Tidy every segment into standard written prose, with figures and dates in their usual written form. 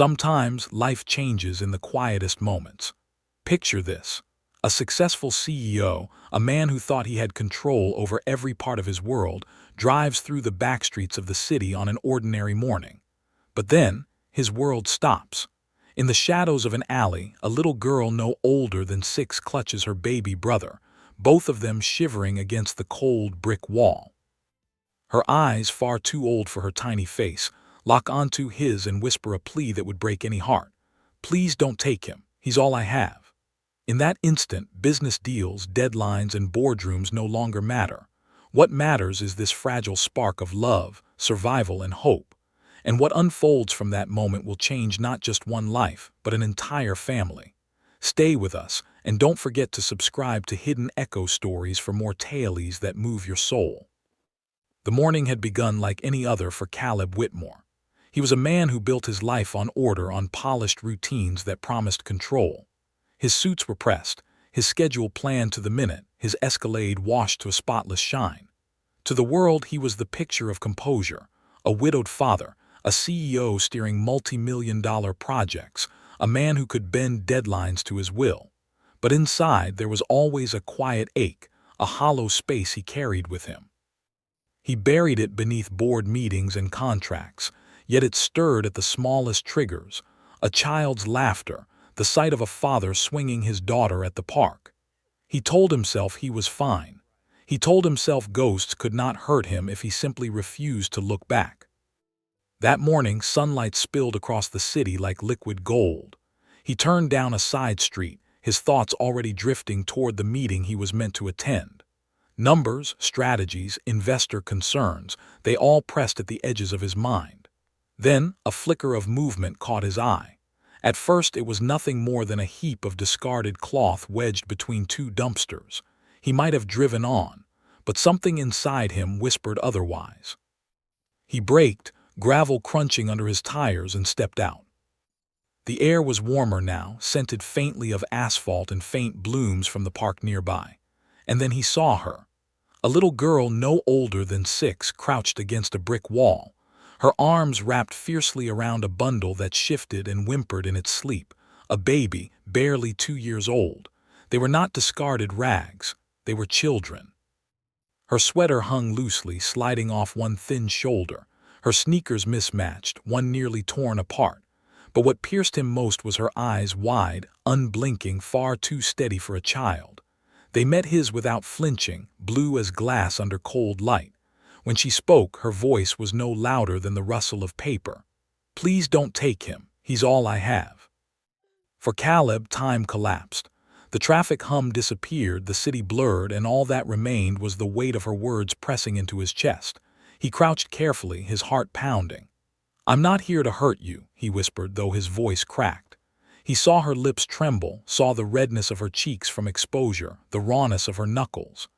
Sometimes life changes in the quietest moments. Picture this. A successful CEO, a man who thought he had control over every part of his world, drives through the backstreets of the city on an ordinary morning. But then, his world stops. In the shadows of an alley, a little girl no older than 6 clutches her baby brother, both of them shivering against the cold brick wall. Her eyes, far too old for her tiny face, lock onto his and whisper a plea that would break any heart. "Please don't take him. He's all I have." In that instant, business deals, deadlines, and boardrooms no longer matter. What matters is this fragile spark of love, survival, and hope. And what unfolds from that moment will change not just one life, but an entire family. Stay with us, and don't forget to subscribe to Hidden Echo Stories for more tales that move your soul. The morning had begun like any other for Caleb Whitmore. He was a man who built his life on order, on polished routines that promised control. His suits were pressed, his schedule planned to the minute, his Escalade washed to a spotless shine. To the world, he was the picture of composure, a widowed father, a CEO steering multi-million-dollar projects, a man who could bend deadlines to his will. But inside, there was always a quiet ache, a hollow space he carried with him. He buried it beneath board meetings and contracts, yet it stirred at the smallest triggers: a child's laughter, the sight of a father swinging his daughter at the park. He told himself he was fine. He told himself ghosts could not hurt him if he simply refused to look back. That morning, sunlight spilled across the city like liquid gold. He turned down a side street, his thoughts already drifting toward the meeting he was meant to attend. Numbers, strategies, investor concerns, they all pressed at the edges of his mind. Then, a flicker of movement caught his eye. At first, it was nothing more than a heap of discarded cloth wedged between 2 dumpsters. He might have driven on, but something inside him whispered otherwise. He braked, gravel crunching under his tires, and stepped out. The air was warmer now, scented faintly of asphalt and faint blooms from the park nearby. And then he saw her. A little girl no older than 6 crouched against a brick wall, her arms wrapped fiercely around a bundle that shifted and whimpered in its sleep, a baby, barely 2 years old. They were not discarded rags, they were children. Her sweater hung loosely, sliding off one thin shoulder, her sneakers mismatched, one nearly torn apart. But what pierced him most was her eyes, wide, unblinking, far too steady for a child. They met his without flinching, blue as glass under cold light. When she spoke, her voice was no louder than the rustle of paper. "Please don't take him. He's all I have." For Caleb, time collapsed. The traffic hum disappeared, the city blurred, and all that remained was the weight of her words pressing into his chest. He crouched carefully, his heart pounding. "I'm not here to hurt you," he whispered, though his voice cracked. He saw her lips tremble, saw the redness of her cheeks from exposure, the rawness of her knuckles.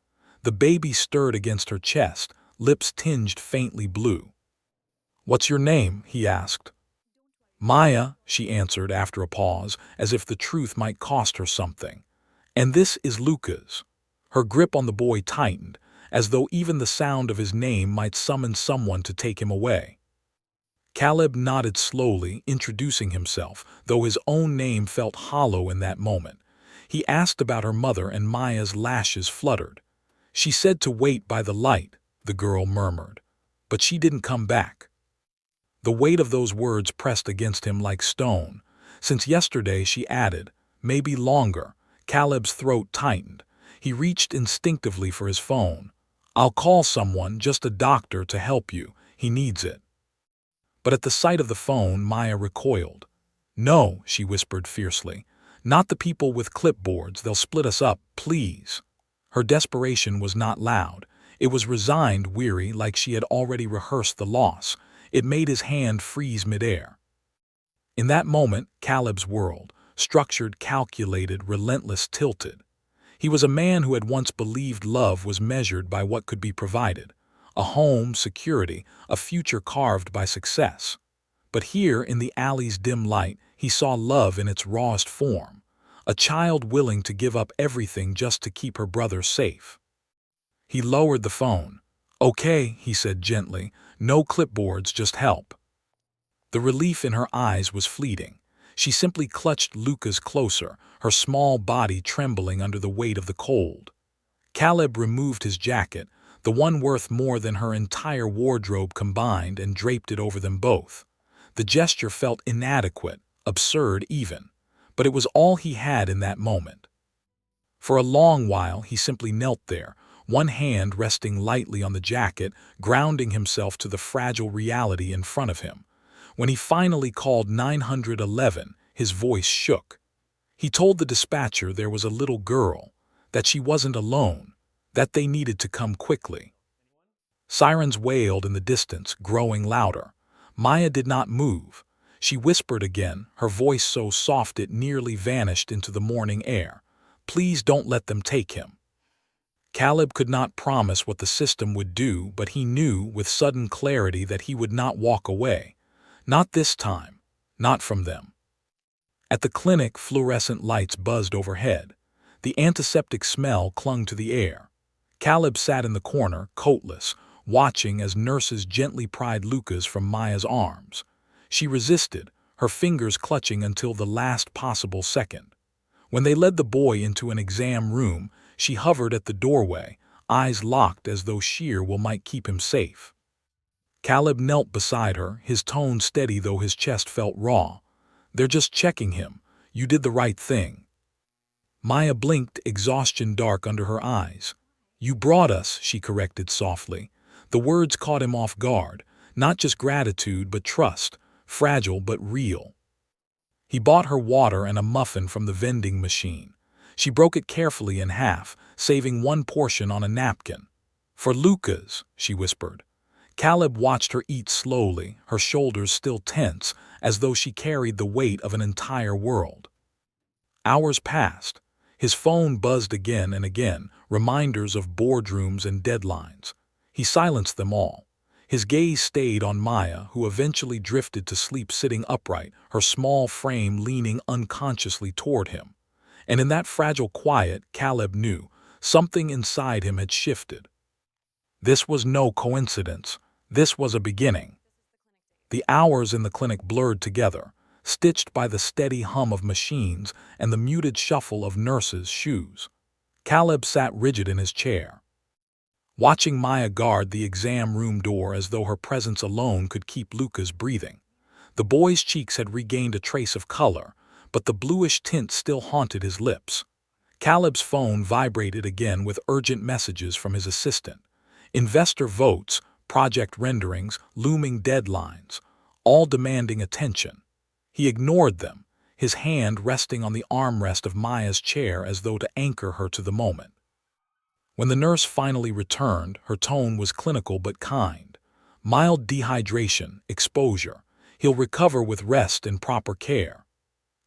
The baby stirred against her chest, lips tinged faintly blue. "What's your name?" he asked. "Maya," she answered after a pause, as if the truth might cost her something. "And this is Lucas." Her grip on the boy tightened, as though even the sound of his name might summon someone to take him away. Caleb nodded slowly, introducing himself, though his own name felt hollow in that moment. He asked about her mother, and Maya's lashes fluttered. "She said to wait by the light," the girl murmured. "But she didn't come back." The weight of those words pressed against him like stone. Since yesterday, she added, maybe longer. Caleb's throat tightened. He reached instinctively for his phone. "I'll call someone, just a doctor, to help you. He needs it." But at the sight of the phone, Maya recoiled. "No," she whispered fiercely. "Not the people with clipboards. They'll split us up, please." Her desperation was not loud. It was resigned, weary, like she had already rehearsed the loss. It made his hand freeze midair. In that moment, Caleb's world, structured, calculated, relentless, tilted. He was a man who had once believed love was measured by what could be provided. A home, security, a future carved by success. But here, in the alley's dim light, he saw love in its rawest form. A child willing to give up everything just to keep her brother safe. He lowered the phone. "Okay," he said gently. "No clipboards, just help." The relief in her eyes was fleeting. She simply clutched Lucas closer, her small body trembling under the weight of the cold. Caleb removed his jacket, the one worth more than her entire wardrobe combined, and draped it over them both. The gesture felt inadequate, absurd even, but it was all he had in that moment. For a long while he simply knelt there, one hand resting lightly on the jacket, grounding himself to the fragile reality in front of him. When he finally called 911, his voice shook. He told the dispatcher there was a little girl, that she wasn't alone, that they needed to come quickly. Sirens wailed in the distance, growing louder. Maya did not move. She whispered again, her voice so soft it nearly vanished into the morning air. "Please don't let them take him." Caleb could not promise what the system would do, but he knew with sudden clarity that he would not walk away. Not this time. Not from them. At the clinic, fluorescent lights buzzed overhead. The antiseptic smell clung to the air. Caleb sat in the corner, coatless, watching as nurses gently pried Lucas from Maya's arms. She resisted, her fingers clutching until the last possible second. When they led the boy into an exam room, she hovered at the doorway, eyes locked as though sheer will might keep him safe. Caleb knelt beside her, his tone steady though his chest felt raw. "They're just checking him. You did the right thing." Maya blinked, exhaustion dark under her eyes. "You brought us," she corrected softly. The words caught him off guard, not just gratitude but trust, fragile but real. He bought her water and a muffin from the vending machine. She broke it carefully in half, saving one portion on a napkin. "For Lucas," she whispered. Caleb watched her eat slowly, her shoulders still tense, as though she carried the weight of an entire world. Hours passed. His phone buzzed again and again, reminders of boardrooms and deadlines. He silenced them all. His gaze stayed on Maya, who eventually drifted to sleep sitting upright, her small frame leaning unconsciously toward him. And in that fragile quiet, Caleb knew something inside him had shifted. This was no coincidence. This was a beginning. The hours in the clinic blurred together, stitched by the steady hum of machines and the muted shuffle of nurses' shoes. Caleb sat rigid in his chair, watching Maya guard the exam room door as though her presence alone could keep Lucas breathing. The boy's cheeks had regained a trace of color, but the bluish tint still haunted his lips. Caleb's phone vibrated again with urgent messages from his assistant. Investor votes, project renderings, looming deadlines, all demanding attention. He ignored them, his hand resting on the armrest of Maya's chair as though to anchor her to the moment. When the nurse finally returned, her tone was clinical but kind. "Mild dehydration, exposure. He'll recover with rest and proper care."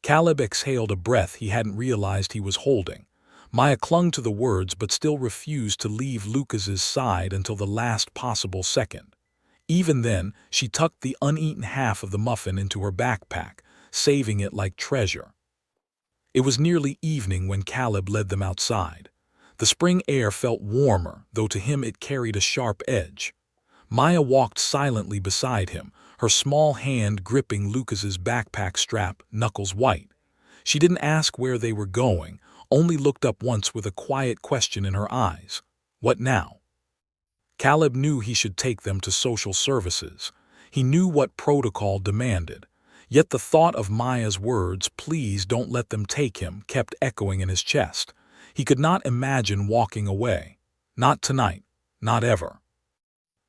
Caleb exhaled a breath he hadn't realized he was holding. Maya clung to the words but still refused to leave Lucas's side until the last possible second. Even then, she tucked the uneaten half of the muffin into her backpack, saving it like treasure. It was nearly evening when Caleb led them outside. The spring air felt warmer, though to him it carried a sharp edge. Maya walked silently beside him, her small hand gripping Lucas's backpack strap, knuckles white. She didn't ask where they were going, only looked up once with a quiet question in her eyes. What now? Caleb knew he should take them to social services. He knew what protocol demanded. Yet the thought of Maya's words, "Please don't let them take him," kept echoing in his chest. He could not imagine walking away. Not tonight. Not ever.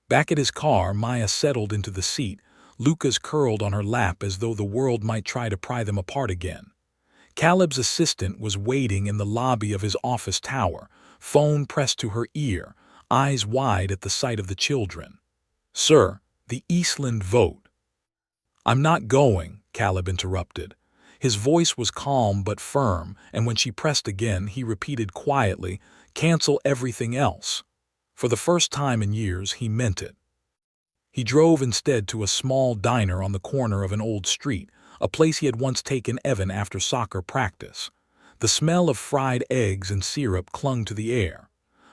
Back at his car, Maya settled into the seat, Lucas curled on her lap as though the world might try to pry them apart again. Caleb's assistant was waiting in the lobby of his office tower, phone pressed to her ear, eyes wide at the sight of the children. "Sir, the Eastland vote." "I'm not going," Caleb interrupted. His voice was calm but firm, and when she pressed again, he repeated quietly, "Cancel everything else." For the first time in years, he meant it. He drove instead to a small diner on the corner of an old street, a place he had once taken Evan after soccer practice. The smell of fried eggs and syrup clung to the air.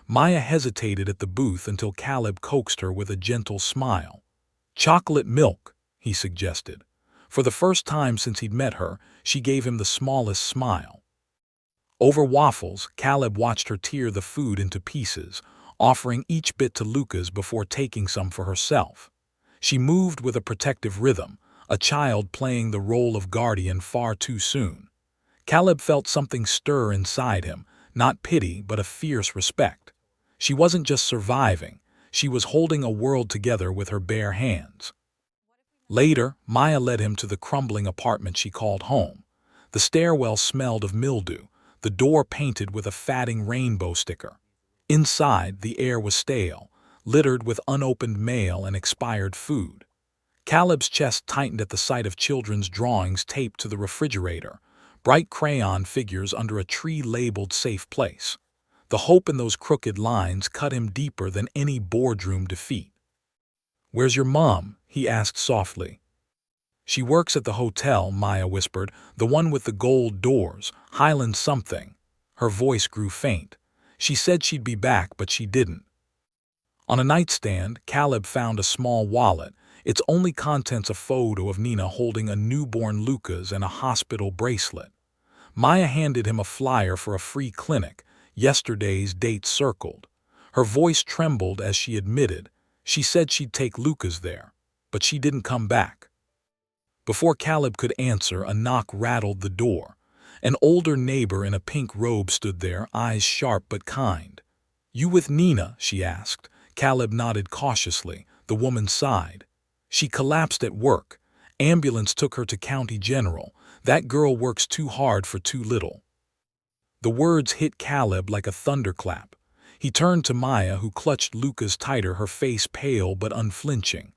Maya hesitated at the booth until Caleb coaxed her with a gentle smile. "Chocolate milk," he suggested. For the first time since he'd met her, she gave him the smallest smile. Over waffles, Caleb watched her tear the food into pieces, offering each bit to Lucas before taking some for herself. She moved with a protective rhythm, a child playing the role of guardian far too soon. Caleb felt something stir inside him, not pity but a fierce respect. She wasn't just surviving, she was holding a world together with her bare hands. Later, Maya led him to the crumbling apartment she called home. The stairwell smelled of mildew, the door painted with a fatting rainbow sticker. Inside, the air was stale, littered with unopened mail and expired food. Caleb's chest tightened at the sight of children's drawings taped to the refrigerator, bright crayon figures under a tree labeled safe place. The hope in those crooked lines cut him deeper than any boardroom defeat. "Where's your mom?" he asked softly. "She works at the hotel," Maya whispered, "the one with the gold doors, Highland something." Her voice grew faint. "She said she'd be back, but she didn't." On a nightstand, Caleb found a small wallet, its only contents a photo of Nina holding a newborn Lucas and a hospital bracelet. Maya handed him a flyer for a free clinic, yesterday's date circled. Her voice trembled as she admitted, she said she'd take Lucas there, but she didn't come back. Before Caleb could answer, a knock rattled the door. An older neighbor in a pink robe stood there, eyes sharp but kind. "You with Nina?" she asked. Caleb nodded cautiously. The woman sighed. "She collapsed at work. Ambulance took her to County General. That girl works too hard for too little." The words hit Caleb like a thunderclap. He turned to Maya, who clutched Lucas tighter, her face pale but unflinching.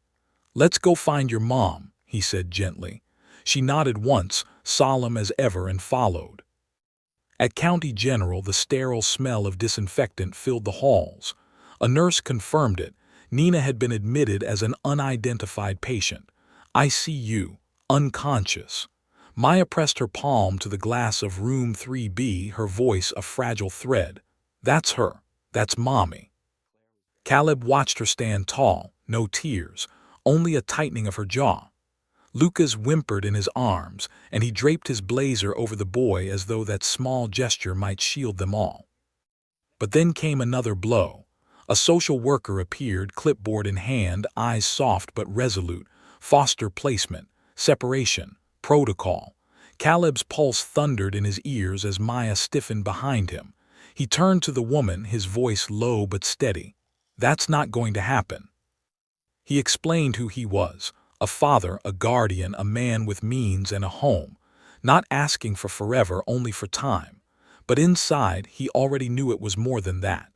"Let's go find your mom," he said gently. She nodded once, solemn as ever, and followed. At County General, the sterile smell of disinfectant filled the halls. A nurse confirmed it. Nina had been admitted as an unidentified patient. ICU, unconscious. Maya pressed her palm to the glass of room 3B, her voice a fragile thread. "That's her. That's Mommy." Caleb watched her stand tall, no tears, only a tightening of her jaw. Lucas whimpered in his arms, and he draped his blazer over the boy as though that small gesture might shield them all. But then came another blow. A social worker appeared, clipboard in hand, eyes soft but resolute. Foster placement, separation, protocol. Caleb's pulse thundered in his ears as Maya stiffened behind him. He turned to the woman, his voice low but steady. "That's not going to happen." He explained who he was, a father, a guardian, a man with means and a home, not asking for forever, only for time. But inside, he already knew it was more than that.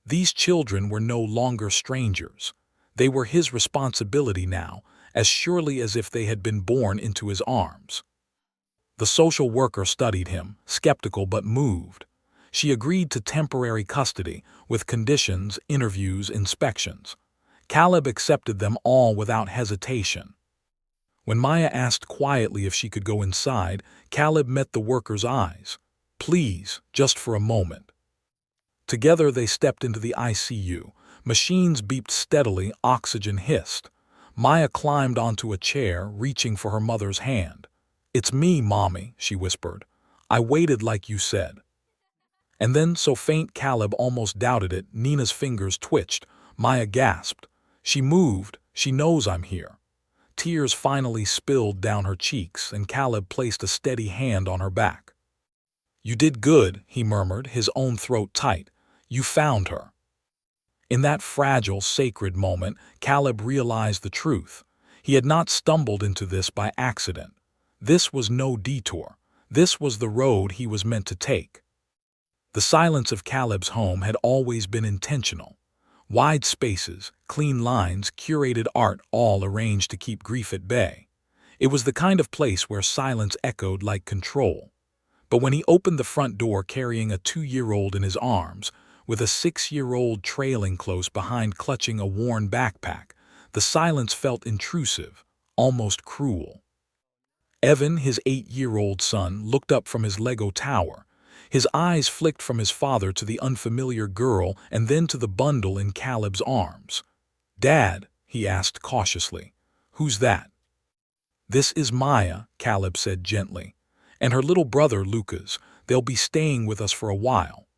These children were no longer strangers. They were his responsibility now, as surely as if they had been born into his arms. The social worker studied him, skeptical but moved. She agreed to temporary custody, with conditions, interviews, inspections. Caleb accepted them all without hesitation. When Maya asked quietly if she could go inside, Caleb met the worker's eyes. "Please, just for a moment." Together they stepped into the ICU. Machines beeped steadily, oxygen hissed. Maya climbed onto a chair, reaching for her mother's hand. "It's me, Mommy," she whispered. "I waited like you said." And then, so faint Caleb almost doubted it, Nina's fingers twitched. Maya gasped. "She moved. She knows I'm here." Tears finally spilled down her cheeks, and Caleb placed a steady hand on her back. "You did good," he murmured, his own throat tight. "You found her." In that fragile, sacred moment, Caleb realized the truth. He had not stumbled into this by accident. This was no detour. This was the road he was meant to take. The silence of Caleb's home had always been intentional. Wide spaces, clean lines, curated art, all arranged to keep grief at bay. It was the kind of place where silence echoed like control. But when he opened the front door carrying a 2-year-old in his arms, with a 6-year-old trailing close behind clutching a worn backpack, the silence felt intrusive, almost cruel. Evan, his 8-year-old son, looked up from his Lego tower. His eyes flicked from his father to the unfamiliar girl and then to the bundle in Caleb's arms. "Dad," he asked cautiously, "who's that?" "This is Maya," Caleb said gently, "and her little brother Lucas. They'll be staying with us for a while."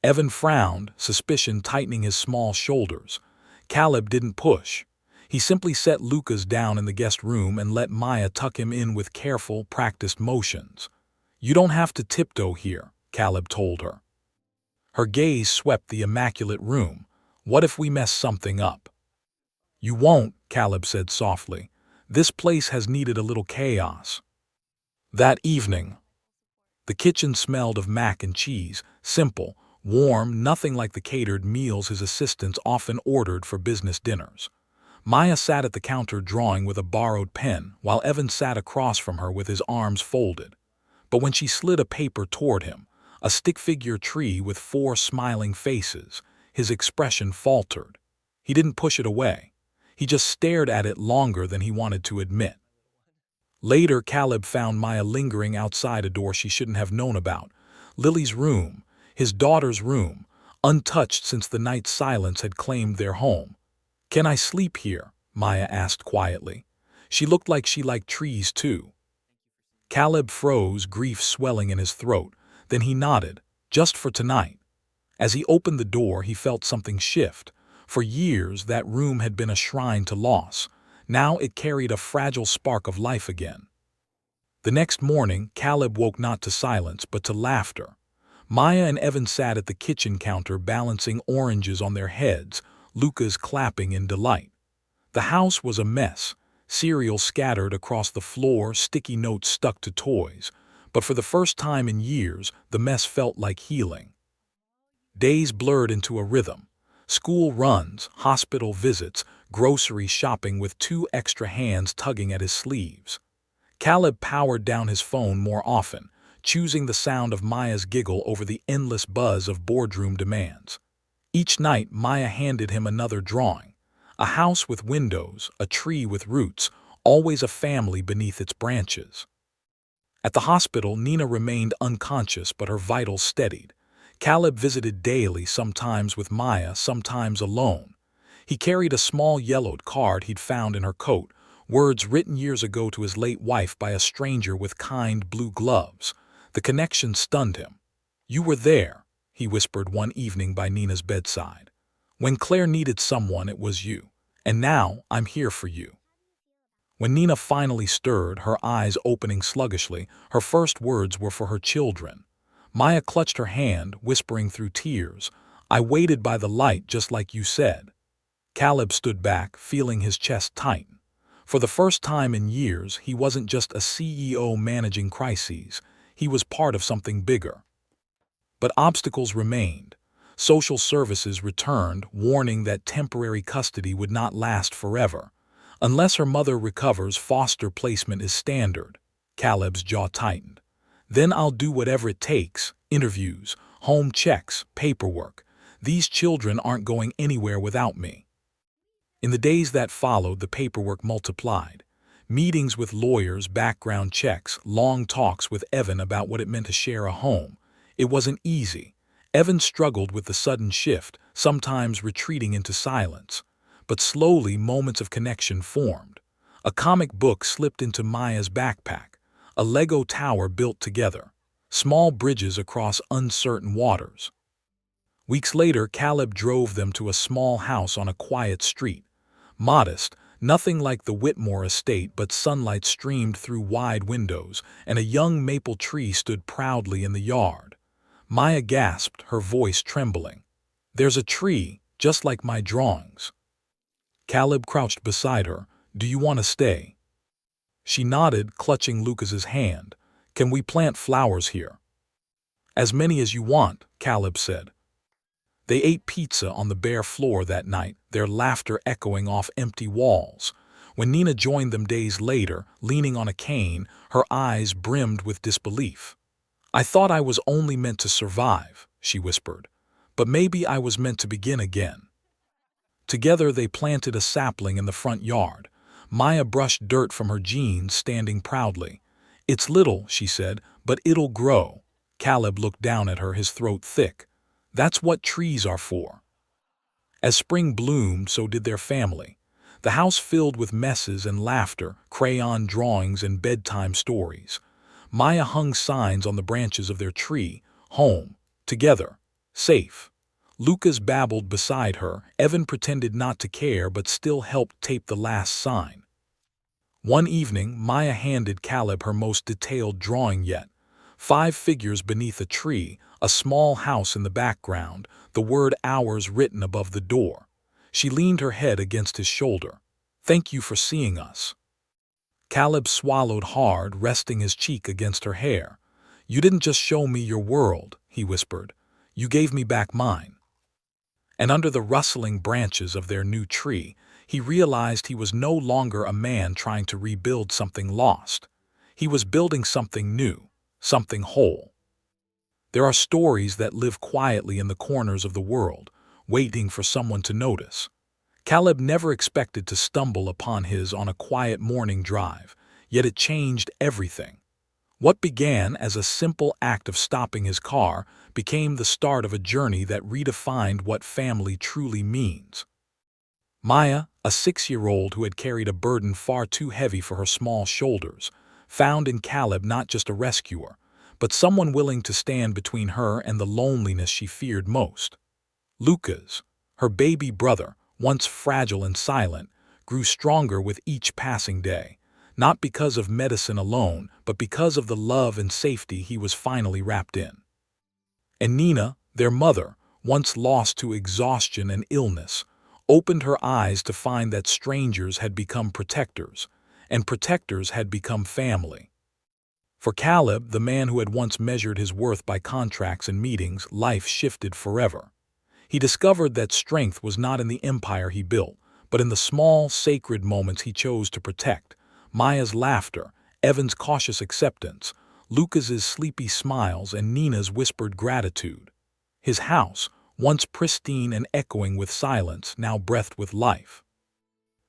Evan frowned, suspicion tightening his small shoulders. Caleb didn't push. He simply set Lucas down in the guest room and let Maya tuck him in with careful, practiced motions. "You don't have to tiptoe here," Caleb told her. Her gaze swept the immaculate room. "What if we mess something up?" "You won't," Caleb said softly. "This place has needed a little chaos." That evening, the kitchen smelled of mac and cheese, simple, warm, nothing like the catered meals his assistants often ordered for business dinners. Maya sat at the counter drawing with a borrowed pen, while Evan sat across from her with his arms folded. But when she slid a paper toward him, a stick-figure tree with 4 smiling faces, his expression faltered. He didn't push it away. He just stared at it longer than he wanted to admit. Later, Caleb found Maya lingering outside a door she shouldn't have known about. Lily's room, his daughter's room, untouched since the night's silence had claimed their home. "Can I sleep here?" Maya asked quietly. She looked like she liked trees too. Caleb froze, grief swelling in his throat. Then he nodded, "Just for tonight." As he opened the door, he felt something shift. For years, that room had been a shrine to loss. Now it carried a fragile spark of life again. The next morning, Caleb woke not to silence, but to laughter. Maya and Evan sat at the kitchen counter balancing oranges on their heads, Lucas clapping in delight. The house was a mess, cereal scattered across the floor, sticky notes stuck to toys. But for the first time in years, the mess felt like healing. Days blurred into a rhythm. School runs, hospital visits, grocery shopping with 2 extra hands tugging at his sleeves. Caleb powered down his phone more often, choosing the sound of Maya's giggle over the endless buzz of boardroom demands. Each night, Maya handed him another drawing. A house with windows, a tree with roots, always a family beneath its branches. At the hospital, Nina remained unconscious, but her vitals steadied. Caleb visited daily, sometimes with Maya, sometimes alone. He carried a small yellowed card he'd found in her coat, words written years ago to his late wife by a stranger with kind blue gloves. The connection stunned him. "You were there," he whispered one evening by Nina's bedside. "When Claire needed someone, it was you. And now I'm here for you." When Nina finally stirred, her eyes opening sluggishly, her first words were for her children. Maya clutched her hand, whispering through tears, "I waited by the light just like you said." Caleb stood back, feeling his chest tighten. For the first time in years, he wasn't just a CEO managing crises. He was part of something bigger. But obstacles remained. Social services returned, warning that temporary custody would not last forever. Unless her mother recovers, foster placement is standard. Caleb's jaw tightened. "Then I'll do whatever it takes. Interviews, home checks, paperwork. These children aren't going anywhere without me." In the days that followed, the paperwork multiplied. Meetings with lawyers, background checks, long talks with Evan about what it meant to share a home. It wasn't easy. Evan struggled with the sudden shift, sometimes retreating into silence. But slowly, moments of connection formed. A comic book slipped into Maya's backpack. A Lego tower built together. Small bridges across uncertain waters. Weeks later, Caleb drove them to a small house on a quiet street. Modest, nothing like the Whitmore estate, but sunlight streamed through wide windows, and a young maple tree stood proudly in the yard. Maya gasped, her voice trembling. "There's a tree, just like my drawings." Caleb crouched beside her. "Do you want to stay?" She nodded, clutching Lucas's hand. "Can we plant flowers here?" "As many as you want," Caleb said. They ate pizza on the bare floor that night, their laughter echoing off empty walls. When Nina joined them days later, leaning on a cane, her eyes brimmed with disbelief. "I thought I was only meant to survive," she whispered. "But maybe I was meant to begin again." Together they planted a sapling in the front yard. Maya brushed dirt from her jeans, standing proudly. "It's little," she said, "but it'll grow." Caleb looked down at her, his throat thick. "That's what trees are for." As spring bloomed, so did their family. The house filled with messes and laughter, crayon drawings and bedtime stories. Maya hung signs on the branches of their tree: home, together, safe. Lucas babbled beside her. Evan pretended not to care but still helped tape the last sign. One evening, Maya handed Caleb her most detailed drawing yet. 5 figures beneath a tree, a small house in the background, the word hours written above the door. She leaned her head against his shoulder. "Thank you for seeing us." Caleb swallowed hard, resting his cheek against her hair. "You didn't just show me your world," he whispered. "You gave me back mine." And under the rustling branches of their new tree, he realized he was no longer a man trying to rebuild something lost. He was building something new, something whole. There are stories that live quietly in the corners of the world, waiting for someone to notice. Caleb never expected to stumble upon his on a quiet morning drive, yet it changed everything. What began as a simple act of stopping his car became the start of a journey that redefined what family truly means. Maya, a 6-year-old who had carried a burden far too heavy for her small shoulders, found in Caleb not just a rescuer, but someone willing to stand between her and the loneliness she feared most. Lucas, her baby brother, once fragile and silent, grew stronger with each passing day, not because of medicine alone, but because of the love and safety he was finally wrapped in. And Nina, their mother, once lost to exhaustion and illness, opened her eyes to find that strangers had become protectors, and protectors had become family. For Caleb, the man who had once measured his worth by contracts and meetings, life shifted forever. He discovered that strength was not in the empire he built, but in the small, sacred moments he chose to protect: Maya's laughter, Evan's cautious acceptance, Lucas's sleepy smiles, and Nina's whispered gratitude. His house, once pristine and echoing with silence, now breathed with life.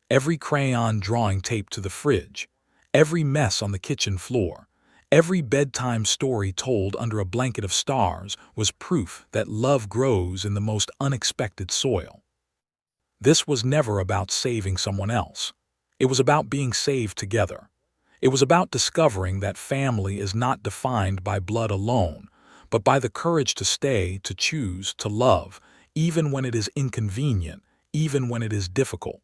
Every crayon drawing taped to the fridge, every mess on the kitchen floor, every bedtime story told under a blanket of stars was proof that love grows in the most unexpected soil. This was never about saving someone else. It was about being saved together. It was about discovering that family is not defined by blood alone, but by the courage to stay, to choose, to love, even when it is inconvenient, even when it is difficult.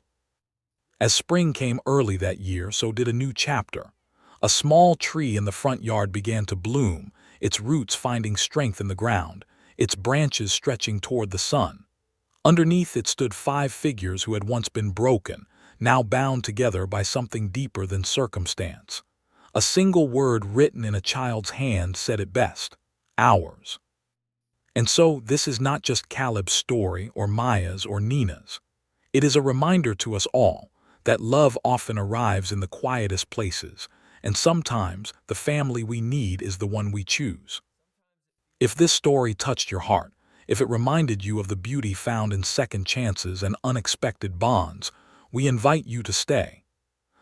As spring came early that year, so did a new chapter. A small tree in the front yard began to bloom, its roots finding strength in the ground, its branches stretching toward the sun. Underneath it stood 5 figures who had once been broken, now bound together by something deeper than circumstance. A single word written in a child's hand said it best: ours. And so this is not just Caleb's story or Maya's or Nina's. It is a reminder to us all that love often arrives in the quietest places, and sometimes the family we need is the one we choose. If this story touched your heart, if it reminded you of the beauty found in second chances and unexpected bonds, we invite you to stay.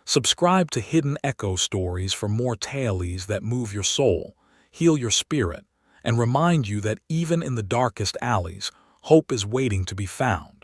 Subscribe to Hidden Echo Stories for more tales that move your soul, heal your spirit, and remind you that even in the darkest alleys, hope is waiting to be found.